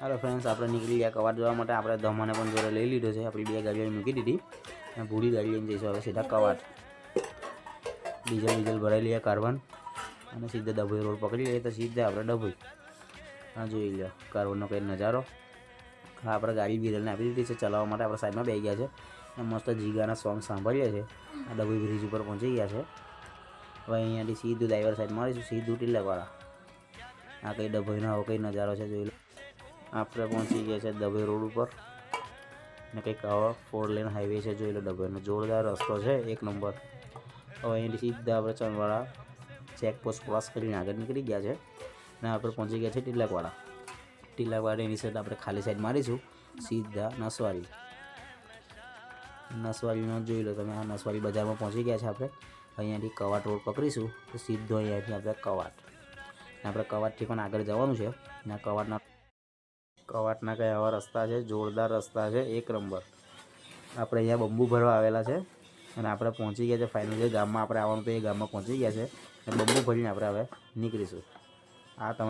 Hello friends, આપણે નીકળી ગયા કવાટ જવા માટે। આપણે ધમાને પણ જોડે લઈ લીધો છે। આપણી બે ગાડીઓ મૂકી દીધી અને ભૂરી ગાડી લઈને જઈશું હવે સીધા કવાટ। ડીઝલ ભરાઈ લઈએ કાર્બન અને સીધા ડભોઈ રોડ પકડી લઈએ તો સીધા આપણે ડભોઈ। આ જોઈ લો કાર્બનનો કંઈ નજારો। હા, આપણે ગાડી બિરલને આપી દીધી છે ચલાવવા માટે। આપણે સાઈડમાં બેસી ગયા છે અને મસ્ત જીગાના સોંગ સાંભળીએ છીએ। આ ડભોઈ બ્રિજ ઉપર પહોંચી ગયા છે। હવે અહીંયાથી સીધું ડ્રાઈવર સાઈડ મારીશું, સીધું ટિલકવાળા। આ કંઈ ડભોઈનો આવો કંઈ નજારો છે, જોઈ લો। આપણે પહોંચી ગયા છે ડભોઈ રોડ ઉપર ને કંઈક આવો 4 લેન હાઈવે છે, જોઈ લો। ડભોઈનો જોરદાર રસ્તો છે, 1 નંબર। હવે અહીંથી સીધા આપણે ચણવાળા ચેકપોસ્ટ ક્રોસ કરીને આગળ નીકળી ગયા છે ને આપણે પહોંચી ગયા છે ટિલકવાળા। ટિલકવાળાની સાઈડ આપણે ખાલી સાઈડ મારીશું, સીધા નસવાડીનો જોઈ લો તમે। આ નસવાડી બજારમાં પહોંચી ગયા છે આપણે। અહીંયાથી કવાટ રોડ પકડીશું તો સીધો અહીંયાથી આપણે કવાટ ને આપણે કવાટથી પણ આગળ જવાનું છે ને કવાટના કંઈ આવા રસ્તા છે, જોરદાર રસ્તા છે, 1 નંબર। આપણે અહીંયા બંબુ ભરવા આવેલા છે અને આપણે પહોંચી ગયા છે ફાઇનલ જે ગામમાં આપણે આવવાનું તો એ ગામમાં પહોંચી ગયા છે અને બંબુ ભરીને આપણે હવે નીકળીશું। આ તમે